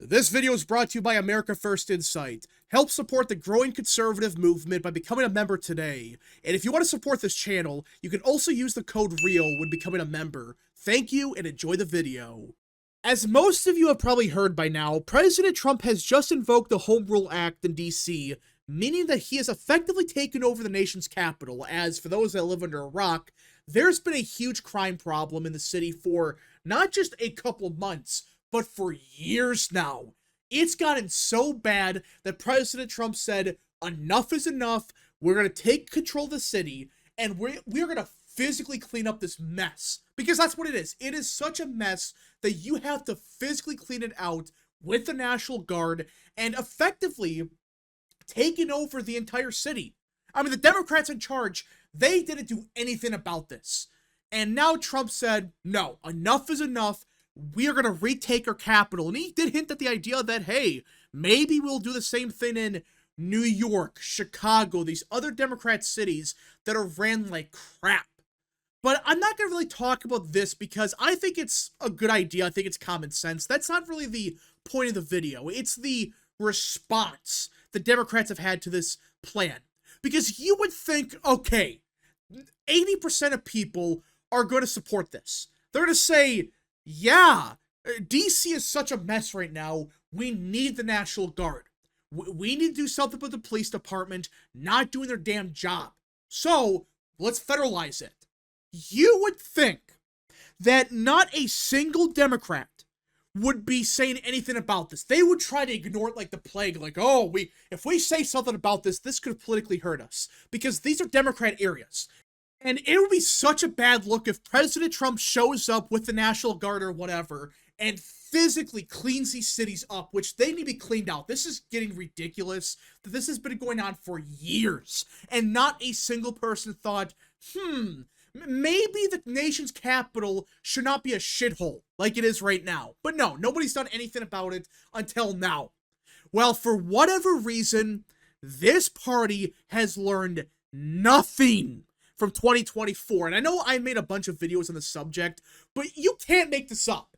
This video is brought to you by America First Insight. Help support the growing conservative movement by becoming a member today. And if you want to support this channel, you can also use the code REAL when becoming a member. Thank you and enjoy the video. As most of you have probably heard by now, President Trump has just invoked the Home Rule Act in DC, meaning that he has effectively taken over the nation's capital, as for those that live under a rock, there's been a huge crime problem in the city for not just a couple months, but for years now. It's gotten so bad that President Trump said, enough is enough, we're going to take control of the city, and we're going to physically clean up this mess. Because that's what it is. It is such a mess that you have to physically clean it out with the National Guard and effectively taking over the entire city. I mean, the Democrats in charge, they didn't do anything about this. And now Trump said, no, enough is enough. We are going to retake our capital. And he did hint at the idea that, hey, maybe we'll do the same thing in New York, Chicago, these other Democrat cities that are ran like crap. But I'm not going to really talk about this because I think it's a good idea. I think it's common sense. That's not really the point of the video. It's the response the Democrats have had to this plan. Because you would think, okay, 80% of people are going to support this. They're going to say, yeah, DC is such a mess right now. We need the National Guard. We need to do something with the police department not doing their damn job. So let's federalize it. You would think that not a single Democrat would be saying anything about this. They would try to ignore it like the plague, like, oh, if we say something about this, this could politically hurt us, because these are Democrat areas. And it would be such a bad look if President Trump shows up with the National Guard or whatever and physically cleans these cities up, which they need to be cleaned out. This is getting ridiculous. This has been going on for years, and not a single person thought, maybe the nation's capital should not be a shithole like it is right now. But no, nobody's done anything about it until now. Well, for whatever reason, this party has learned nothing from 2024. And I know I made a bunch of videos on the subject, but you can't make this up.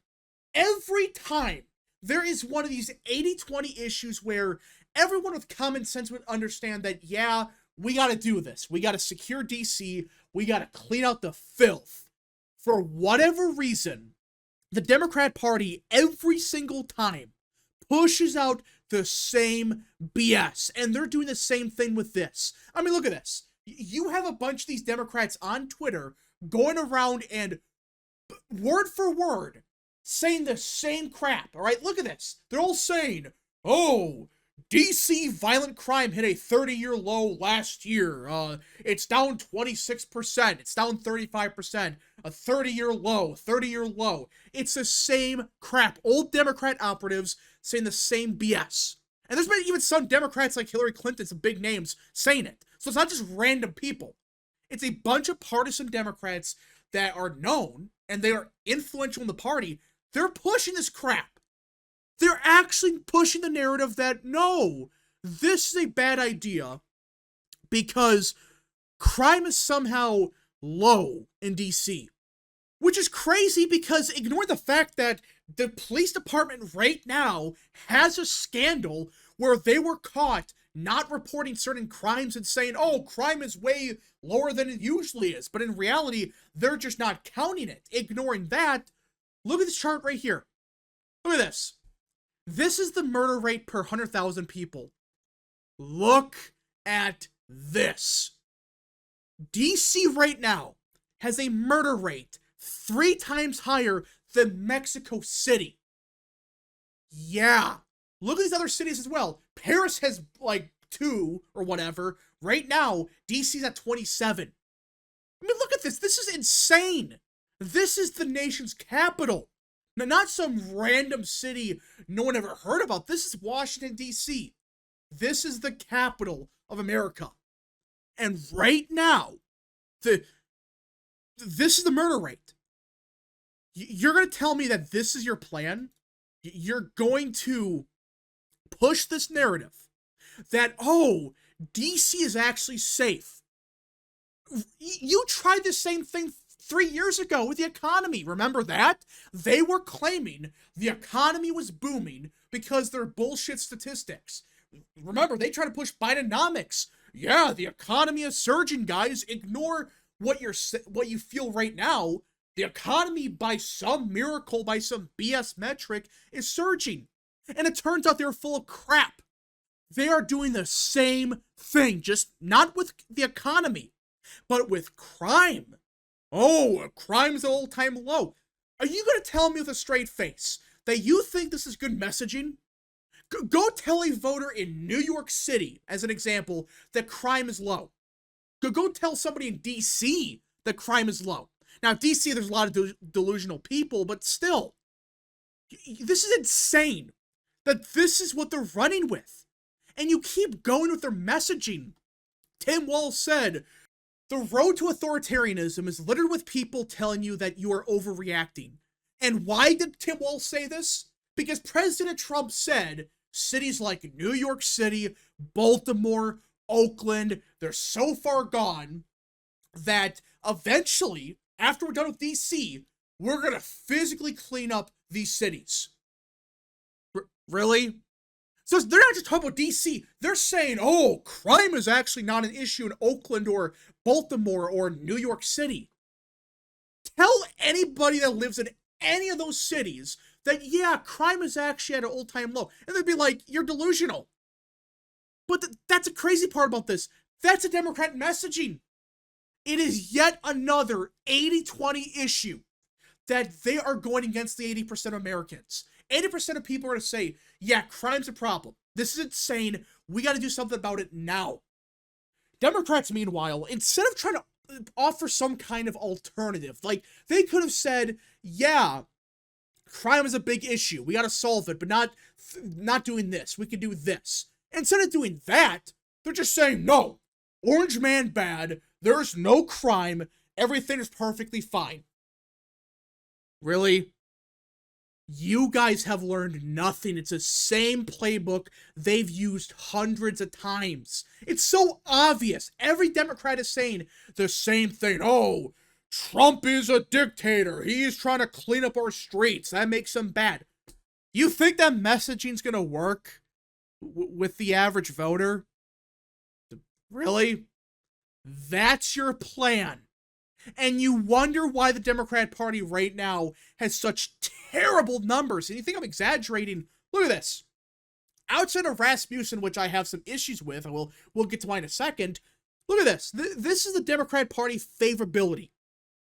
Every time there is one of these 80-20 issues where everyone with common sense would understand that, yeah, we got to do this. We got to secure DC. We got to clean out the filth. For whatever reason, the Democrat Party every single time pushes out the same BS. And they're doing the same thing with this. I mean, look at this. You have a bunch of these Democrats on Twitter going around and word for word saying the same crap. All right, look at this. They're all saying, oh, DC violent crime hit a 30-year low last year. It's down 26%. It's down 35%. A 30-year low, 30-year low. It's the same crap. Old Democrat operatives saying the same BS. And there's been even some Democrats like Hillary Clinton, some big names, saying it. So it's not just random people. It's a bunch of partisan Democrats that are known, and they are influential in the party. They're pushing this crap. They're actually pushing the narrative that, no, this is a bad idea because crime is somehow low in DC. Which is crazy because ignore the fact that the police department right now has a scandal where they were caught not reporting certain crimes and saying, oh, crime is way lower than it usually is. But in reality, they're just not counting it. Ignoring that, look at this chart right here. Look at this. This is the murder rate per 100,000 people. Look at this. DC right now has a murder rate 3 times higher than Mexico City. Yeah. Look at these other cities as well. Paris has like 2 or whatever. Right now, DC's at 27. I mean, look at this. This is insane. This is the nation's capital. Now, not some random city no one ever heard about. This is Washington, D.C. This is the capital of America. And right now, this is the murder rate. You're going to tell me that this is your plan? You're going to push this narrative that, oh, DC is actually safe. You tried the same thing 3 years ago with the economy. Remember that? They were claiming the economy was booming because they're bullshit statistics. Remember, they try to push Bidenomics. Yeah, the economy is surging, guys. Ignore what you feel right now. The economy, by some miracle, by some BS metric, is surging. And it turns out they're full of crap. They are doing the same thing, just not with the economy, but with crime. Oh, crime's an all-time low. Are you going to tell me with a straight face that you think this is good messaging? Go tell a voter in New York City, as an example, that crime is low. Go tell somebody in D.C. that crime is low. Now, D.C., there's a lot of delusional people, but still, this is insane that this is what they're running with. And you keep going with their messaging. Tim Walz said, the road to authoritarianism is littered with people telling you that you are overreacting. And why did Tim Walz say this? Because President Trump said cities like New York City, Baltimore, Oakland, they're so far gone that eventually, after we're done with DC, we're going to physically clean up these cities. Really? So they're not just talking about DC. They're saying, oh, crime is actually not an issue in Oakland or Baltimore or New York City. Tell anybody that lives in any of those cities that, yeah, crime is actually at an all-time low. And they'd be like, you're delusional. But that's a crazy part about this. That's a Democrat messaging. It is yet another 80-20 issue that they are going against the 80% of Americans. 80% of people are going to say, yeah, crime's a problem. This is insane. We got to do something about it now. Democrats, meanwhile, instead of trying to offer some kind of alternative, like, they could have said, yeah, crime is a big issue. We got to solve it, but not doing this. We can do this. Instead of doing that, they're just saying, no, Orange Man bad. There's no crime. Everything is perfectly fine. Really? You guys have learned nothing. It's the same playbook they've used hundreds of times. It's so obvious. Every Democrat is saying the same thing. Oh, Trump is a dictator. He's trying to clean up our streets. That makes him bad. You think that messaging's going to work with the average voter? Really? That's your plan. And you wonder why the Democrat Party right now has such terrible numbers. And you think I'm exaggerating? Look at this. Outside of Rasmussen, which I have some issues with, and we'll get to mine in a second. Look at this. This is the Democrat Party favorability.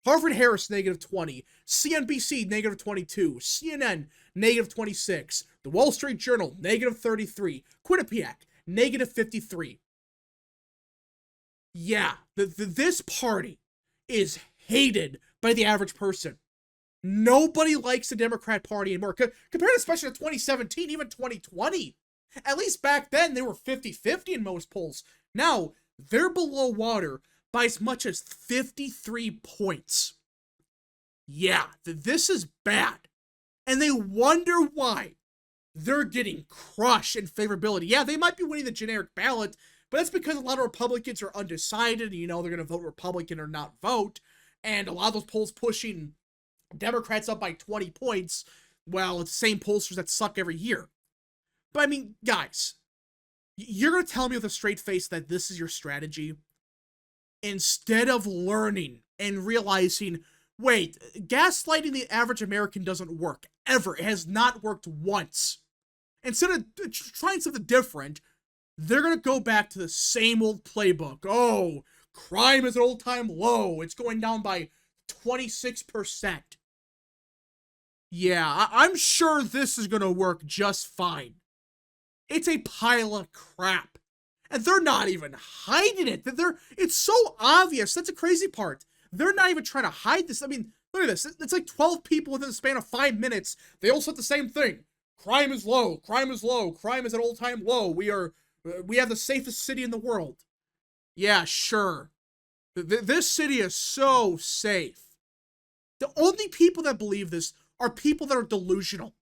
Harvard-Harris, -20. CNBC, -22. CNN, -26. The Wall Street Journal, -33. Quinnipiac, -53. Yeah, this party is hated by the average person. Nobody likes the Democrat Party anymore. Compared especially to 2017, even 2020. At least back then, they were 50-50 in most polls. Now, they're below water by as much as 53 points. Yeah, this is bad. And they wonder why they're getting crushed in favorability. Yeah, they might be winning the generic ballot, but that's because a lot of Republicans are undecided. You know, they're going to vote Republican or not vote. And a lot of those polls pushing Democrats up by 20 points. Well, it's the same pollsters that suck every year. But I mean, guys, you're going to tell me with a straight face that this is your strategy? Instead of learning and realizing, wait, gaslighting the average American doesn't work. Ever. It has not worked once. Instead of trying something different, they're going to go back to the same old playbook. Oh, crime is an all-time low. It's going down by 26%. Yeah, I'm sure this is going to work just fine. It's a pile of crap. And they're not even hiding it. It's so obvious. That's the crazy part. They're not even trying to hide this. I mean, look at this. It's like 12 people within the span of 5 minutes. They all said the same thing. Crime is low. Crime is low. Crime is at all-time low. We have the safest city in the world. Yeah, sure. This city is so safe. The only people that believe this are people that are delusional.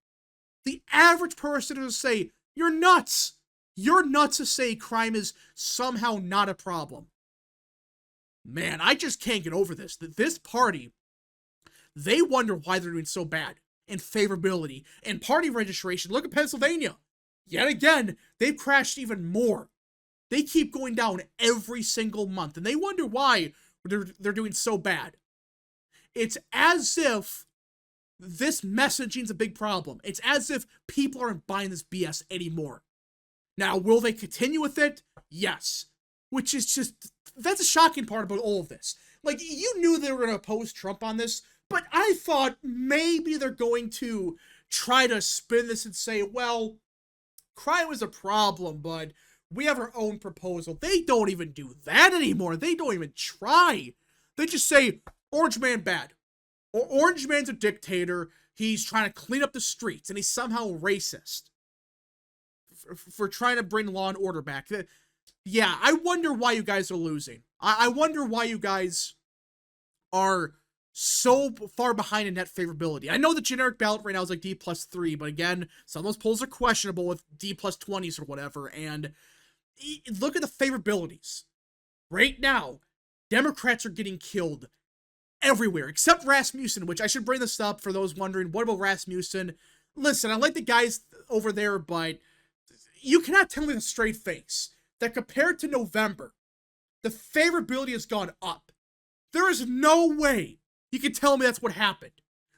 The average person will say, you're nuts. You're nuts to say crime is somehow not a problem. Man, I just can't get over this. This party, they wonder why they're doing so bad. in favorability and party registration. Look at Pennsylvania. Yet again, they've crashed even more. They keep going down every single month, and they wonder why they're doing so bad. It's as if this messaging's a big problem. It's as if people aren't buying this BS anymore. Now, will they continue with it? Yes. Which is just, that's a shocking part about all of this. Like, you knew they were going to oppose Trump on this, but I thought maybe they're going to try to spin this and say, well, crime was a problem, but we have our own proposal. They don't even do that anymore. They don't even try. They just say, Orange Man bad. Or Orange Man's a dictator. He's trying to clean up the streets, and he's somehow racist for trying to bring law and order back. Yeah, I wonder why you guys are losing. I wonder why you guys are so far behind in net favorability. I know the generic ballot right now is like D+3, but again, some of those polls are questionable with D+20s or whatever, and look at the favorabilities. Right now, Democrats are getting killed everywhere, except Rasmussen, which I should bring this up for those wondering, what about Rasmussen? Listen, I like the guys over there, but you cannot tell me with a straight face that compared to November, the favorability has gone up. There is no way you can tell me that's what happened.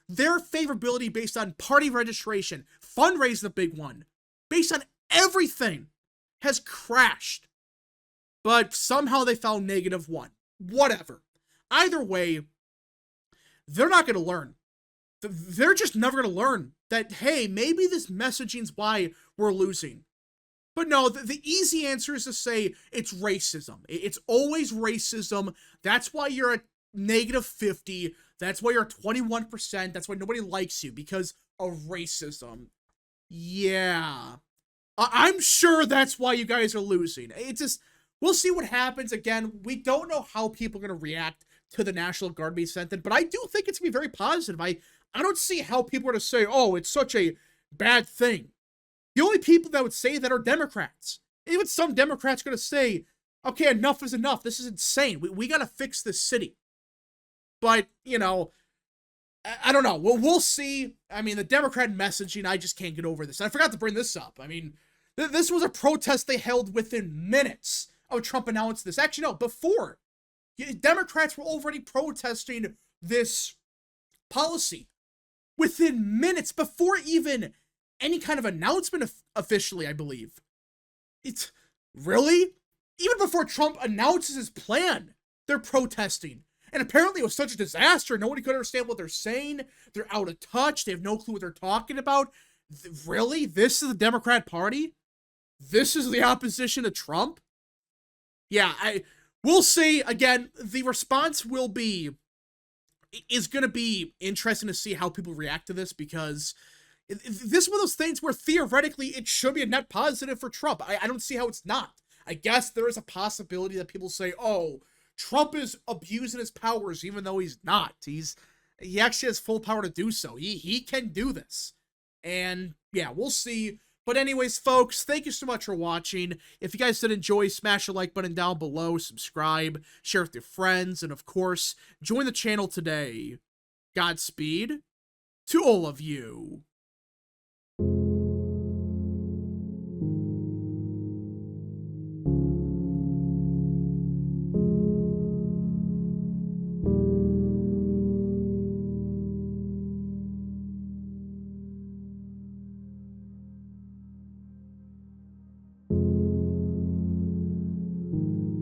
Their favorability based on party registration, fundraising, the big one, based on everything, has crashed. But somehow they found -1. Whatever. Either way, they're not going to learn. They're just never going to learn that, hey, maybe this messaging's why we're losing. But no, the easy answer is to say it's racism. It's always racism. That's why you're at -50. That's why you're at 21%. That's why nobody likes you, because of racism. Yeah. I'm sure that's why you guys are losing. It's just, we'll see what happens. Again, we don't know how people are going to react to the National Guard being sent in, but I do think it's going to be very positive. I don't see how people are going to say, oh, it's such a bad thing. The only people that would say that are Democrats. Even some Democrats are going to say, okay, enough is enough. This is insane. We got to fix this city. But, you know, I don't know. We'll see. I mean, the Democrat messaging, I just can't get over this. I forgot to bring this up. I mean, this was a protest they held within minutes of Trump announcing this. Actually, no, before. Democrats were already protesting this policy within minutes, before even any kind of announcement officially, I believe. It's really? Even before Trump announces his plan, they're protesting. And apparently it was such a disaster, nobody could understand what they're saying. They're out of touch. They have no clue what they're talking about. Really? This is the Democrat Party? This is the opposition to Trump? Yeah, we'll see. Again, the response is going to be interesting to see how people react to this, because this is one of those things where theoretically it should be a net positive for Trump. I don't see how it's not. I guess there is a possibility that people say, oh, Trump is abusing his powers, even though he's not. He actually has full power to do so. He can do this. And yeah, we'll see. But anyways, folks, thank you so much for watching. If you guys did enjoy, smash the like button down below, subscribe, share with your friends, and of course, join the channel today. Godspeed to all of you.